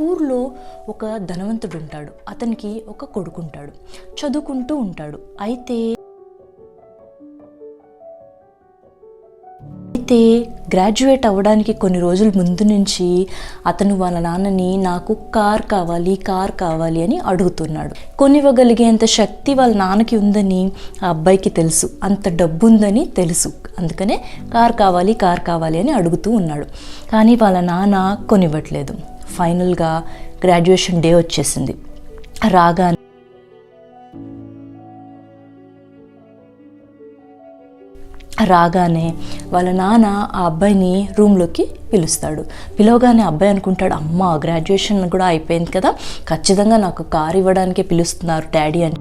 ఊర్లో ఒక ధనవంతుడు ఉంటాడు. అతనికి ఒక కొడుకుంటాడు, చదువుకుంటూ ఉంటాడు. అయితే గ్రాడ్యుయేట్ అవ్వడానికి కొన్ని రోజుల ముందు నుంచి అతను వాళ్ళ నాన్నని నాకు కార్ కావాలి అని అడుగుతున్నాడు. కొనివ్వగలిగేంత శక్తి వాళ్ళ నాన్నకి ఉందని ఆ అబ్బాయికి తెలుసు, అంత డబ్బు ఉందని తెలుసు. అందుకనే కార్ కావాలి అని అడుగుతూ ఉన్నాడు. కానీ వాళ్ళ నాన్న కొనివ్వట్లేదు. ఫైనల్గా గ్రాడ్యుయేషన్ డే వచ్చేసింది. రాగానే వాళ్ళ నాన్న ఆ అబ్బాయిని రూమ్లోకి పిలవగానే అబ్బాయి అనుకుంటాడు, అమ్మ గ్రాడ్యుయేషన్ కూడా అయిపోయింది కదా, ఖచ్చితంగా నాకు కారు ఇవ్వడానికే పిలుస్తున్నారు డాడీ అని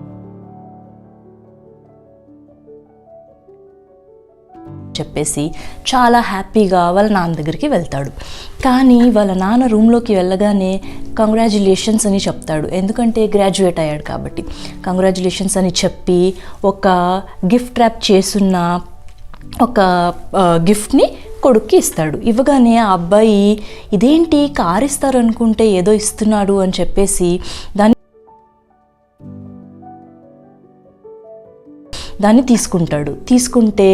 చెప్పేసి చాలా హ్యాపీగా వాళ్ళ నాన్న దగ్గరికి వెళ్తాడు. కానీ వాళ్ళ నాన్న రూమ్లోకి వెళ్ళగానే కంగ్రాచ్యులేషన్స్ అని చెప్తాడు. ఎందుకంటే గ్రాడ్యుయేట్ అయ్యాడు కాబట్టి కంగ్రాచ్యులేషన్స్ అని చెప్పి ఒక గిఫ్ట్ ర్యాప్ చేసున్న ఒక గిఫ్ట్ని కొడుక్కి ఇస్తాడు. ఇవ్వగానే ఆ అబ్బాయి ఇదేంటి కారు ఇస్తారనుకుంటే ఏదో ఇస్తున్నాడు అని చెప్పేసి దాన్ని తీసుకుంటే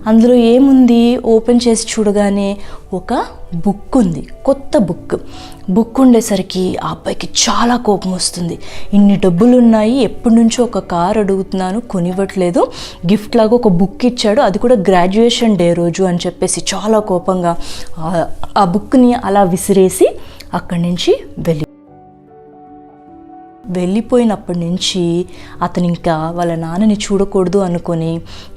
అందులో ఏముంది ఓపెన్ చేసి చూడగానే ఒక బుక్ ఉంది, కొత్త బుక్ ఉండేసరికి ఆ అబ్బాయికి చాలా కోపం వస్తుంది. ఇన్ని డబ్బులు ఉన్నాయి, ఎప్పటి నుంచో ఒక కార్ అడుగుతున్నాను కొనివ్వట్లేదు, గిఫ్ట్ లాగా ఒక బుక్ ఇచ్చాడు, అది కూడా గ్రాడ్యుయేషన్ డే రోజు అని చెప్పేసి చాలా కోపంగా ఆ బుక్ని అలా విసిరేసి అక్కడి నుంచి వెళ్ళిపోయినప్పటి నుంచి అతను ఇంకా వాళ్ళ నాన్నని చూడకూడదు అనుకొని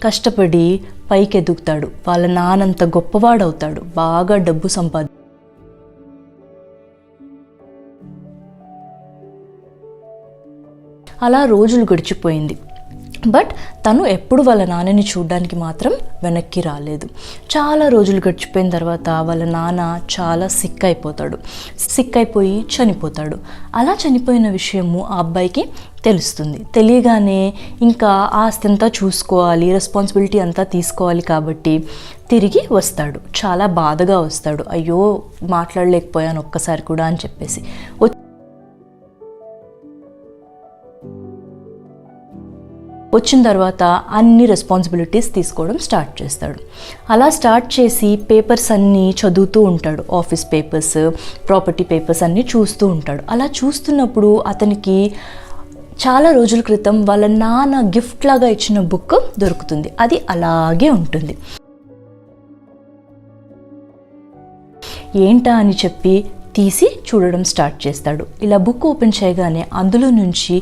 కష్టపడి పైకి ఎదుగుతాడు. వాళ్ళ నాన్నంత గొప్పవాడవుతాడు, బాగా డబ్బు అలా రోజులు గడిచిపోయింది. బట్ తను ఎప్పుడు వాళ్ళ నాన్నని చూడడానికి మాత్రం వెనక్కి రాలేదు. చాలా రోజులు గడిచిపోయిన తర్వాత వాళ్ళ నాన్న చాలా సిక్ అయిపోయి చనిపోతాడు. అలా చనిపోయిన విషయము ఆ అబ్బాయికి తెలుస్తుంది. తెలియగానే ఇంకా ఆస్తి అంతా చూసుకోవాలి, రెస్పాన్సిబిలిటీ అంతా తీసుకోవాలి కాబట్టి తిరిగి వస్తాడు. చాలా బాధగా వస్తాడు, అయ్యో మాట్లాడలేకపోయాను ఒక్కసారి కూడా అని చెప్పేసి. వచ్చిన తర్వాత అన్ని రెస్పాన్సిబిలిటీస్ తీసుకోవడం స్టార్ట్ చేస్తాడు. అలా స్టార్ట్ చేసి పేపర్స్ అన్నీ చదువుతూ ఉంటాడు, ఆఫీస్ పేపర్స్, ప్రాపర్టీ పేపర్స్ అన్నీ చూస్తూ ఉంటాడు. అలా చూస్తున్నప్పుడు అతనికి చాలా రోజుల క్రితం వాళ్ళ నాన్న గిఫ్ట్ లాగా ఇచ్చిన బుక్ దొరుకుతుంది. అది అలాగే ఉంటుంది. ఏంటా అని చెప్పి తీసి చూడడం స్టార్ట్ చేస్తాడు. ఇలా బుక్ ఓపెన్ చేయగానే అందులో నుంచి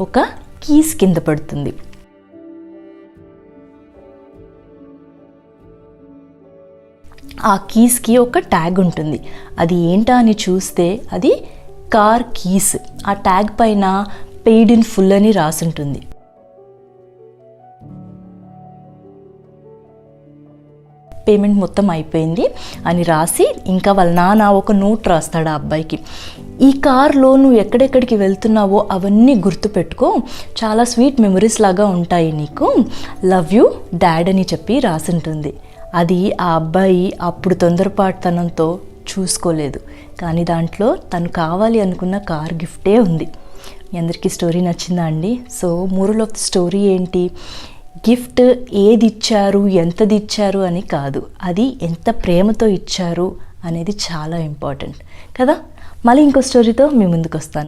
ఒక కీస్ కింద పడుతుంది. ఆ కీస్కి ఒక ట్యాగ్ ఉంటుంది. అది ఏంటా అని చూస్తే అది కార్ కీస్. ఆ ట్యాగ్ పైన పెయిడ్ ఇన్ ఫుల్ అని రాసుంటుంది. పేమెంట్ మొత్తం అయిపోయింది అని రాసి ఇంకా వాళ్ళ నాన్న ఒక నోట్ రాస్తాడు ఆ అబ్బాయికి. ఈ కార్లో నువ్వు ఎక్కడెక్కడికి వెళ్తున్నావో అవన్నీ గుర్తుపెట్టుకో, చాలా స్వీట్ మెమరీస్ లాగా ఉంటాయి నీకు, లవ్ యూ డాడ్ అని చెప్పి రాసుంటుంది. అది ఆ అబ్బాయి అప్పుడు తొందరపాటుతనంతో చూసుకోలేదు, కానీ దాంట్లో తను కావాలి అనుకున్న కార్ గిఫ్టే ఉంది. మీ అందరికీ స్టోరీ నచ్చిందా అండి? So moral of the story ఏంటి? గిఫ్ట్ ఏది ఇచ్చారు, ఎంతది ఇచ్చారు అని కాదు, అది ఎంత ప్రేమతో ఇచ్చారు అనేది చాలా ఇంపార్టెంట్ కదా. మళ్ళీ ఇంకో స్టోరీతో మీ ముందుకు వస్తాను.